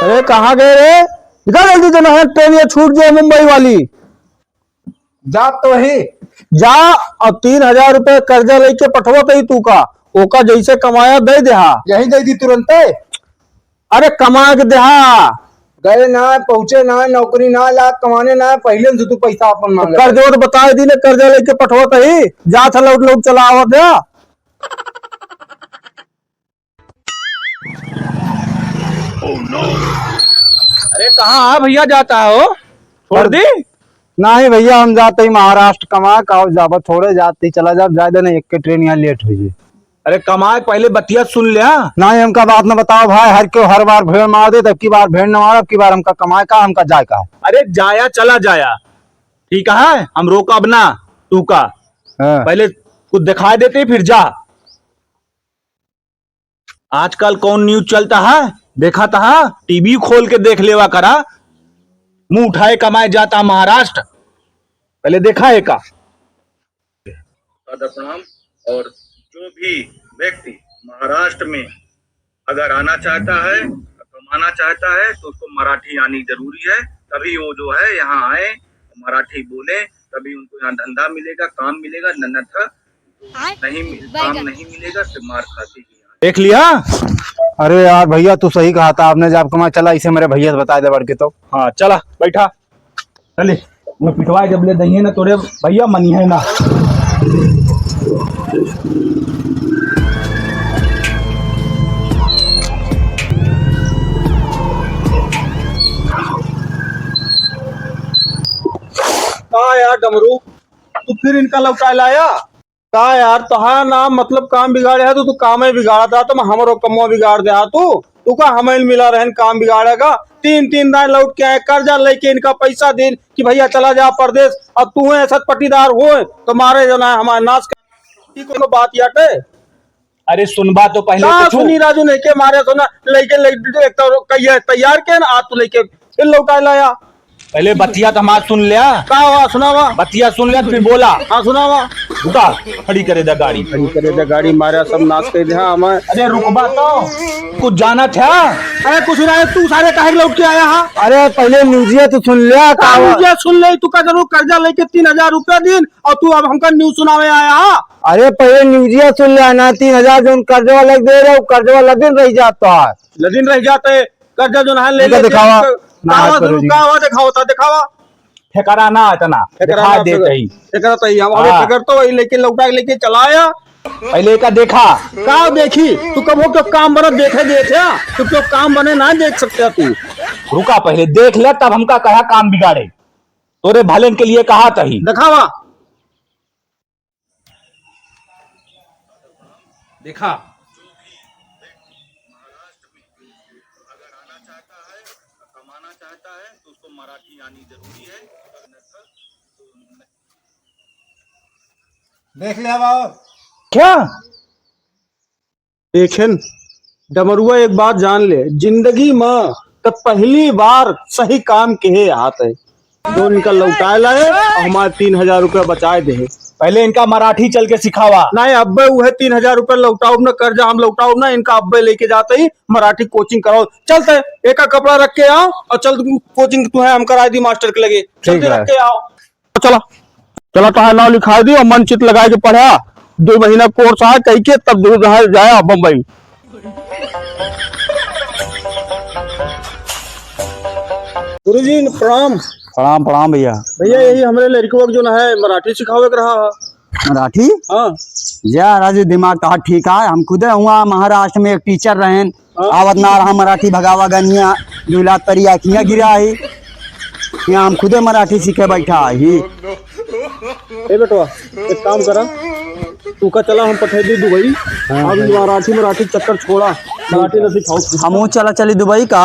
अरे कहाँ गए रे? निकल जल्दी से, ना ट्रेन ये छूट जाए मुंबई वाली। जा तो ही जा और 3,000 रुपए कर्जा लेके पठवा तो ही तू का ओका जैसे कमाया दे देहा। यही दे दी तुरंत। अरे कमा के देहा। गए ना पहुंचे ना नौकरी ना ला कमाने ना पहले से तू पैसा अपन मांग कर्जा तो बता दी ने, कर्जा लेके पठवा तो ही जा था लौट लौट चला आवा दे। अरे कहाँ भैया जाता हो? छोड़ दी नहीं भैया, हम जाते ही महाराष्ट्र कमा का जाब थोड़े जाते ही चला जा जाए देना, एक के ट्रेन यहाँ लेट हुई। अरे कमाए पहले बतिया सुन लिया। नहीं हमका बात न बताओ भाई, हर बार भेड़ मार दे, तब की बार भेड़ न मार, अब की बार हमका कमाए का हमका जाए का। अरे जाया चला जाया ठीक है, हम रोका अब ना तू का। पहले कुछ दिखाई देते फिर जा। आजकल कौन न्यूज चलता है देखा था, टीवी खोल के देख लेवा करा। मुंह उठाए कमाए जाता महाराष्ट्र, पहले देखा है का। प्रणाम। और जो भी व्यक्ति महाराष्ट्र में अगर आना चाहता है, कमाना चाहता है, तो उसको मराठी आनी जरूरी है। तभी वो जो है यहाँ आए, मराठी बोले, तभी उनको यहाँ धंधा मिलेगा, काम मिलेगा। अन्यथा काम नहीं मिलेगा, तो मार खाती ही। देख लिया। अरे यार भैया तू सही कहा था आपने, जब कमा चला इसे मेरे भैया से बता दे बढ़ के। तो हाँ चला बैठा, चले मैं पिटवाए जब ले दही ना तोरे भैया मनी है ना। का यार डमरू, तू फिर इनका लौटा लाया का यार? तुहार नाम मतलब काम बिगाड़े है तो तू काम ही बिगाड़ा था, तो हमारो कमो बिगाड़ दे तू का हमें मिला रहन काम बिगाड़ेगा। तीन दान लौट के आए, कर्जा लेके इनका पैसा दे कि भैया चला जा परदेश, अब तू ऐसा पट्टीदार हो तो मारे जो ना हमारे नाश का बात याटे। अरे सुनबा तो पहले सुनी राजू नहीं के मारे तो ना लेके तैयार के ना आज तू लेके फिर लौटा लाया। पहले बतिया तो हमारा सुन लिया। का हुआ सुनावा? बतिया सुन लिया फिर बोला। हाँ सुनावा। रुका, खड़ी करे दे गाड़ी, खड़ी करे दे गाड़ी, मारा सब नाश कर दिया हमें। अरे रुकबा तो कुछ जाना था। अरे कुछ नहीं, तू सारे काहे लौट के आया? हाँ अरे पहले न्यूजिया तो सुन लिया, न्यूजिया सुन ले। तू का जरूर कर्जा लेके 3,000 रुपया दिन और तू अब हमका न्यूज सुनावे आया? हाँ अरे पहले न्यूजिया सुन लिया ना, 3,000 जो कर्जा वाला दे रहे हो, कर्जा वाला दिन रह जाता है, लदिन रह जाते कर्जा जो है ले ले दिखावा। दिखावा ठेकाना ना इतना दिखा देते ही फिकर तो वही लेके लौटा लेके चलाया। पहले का देखा का देखी तू कब क्यों काम बना देखे तू क्यों काम बने ना देख सकते तू। रुका पहले देख ले तब हमका कहा काम बिगाड़े, तोरे भलन के लिए कहा था ही। दिखावा देखा कमाना चाहता है तो उसको मराठी आनी जरूरी है। देख लिया बाबू क्या देखें डमरुआ, एक बात जान ले, जिंदगी में तो पहली बार सही काम के हाथ है जो इनका लौटाए लाए और हमारे 3,000 रुपया बचाए दे। पहले इनका मराठी चल के सिखावा। नहीं अब्बे वो है 3,000 रुपया लौटाओ ना, कर्जा हम लौटाओ ना, इनका अब्बे लेके जाते ही मराठी कोचिंग कराओ। चलते एक का कपड़ा रख के आओ और चल कोचिंग तू है हम करा दी मास्टर के लगे, जल्दी रख के आओ। चला चला तो नाम लिखा दी और मन चित लगा के पढ़ा, 2 महीना कोर्स है कही के तब दूर जाए बम्बई। गुरुजी प्रणाम। प्रणाम प्रणाम भैया। भैया यही हमारे लड़कों जो है मराठी सिखावे के रहा है। मराठी? हाँ या राजू दिमाग तो ठीक है, हम खुद हुआ महाराष्ट्र में एक टीचर रहे, आवत ना रहा मराठी भगावा गनिया दूल्हा तरी आखियाँ गिरा है, यहाँ हम खुदे मराठी सीखे बैठा ही। ए बेटवा एक काम करा, तू का चला हम पठे दी दुबई। अब मराठी चक्कर छोड़ा, मराठी न सिखाओ। हम चला चली दुबई का।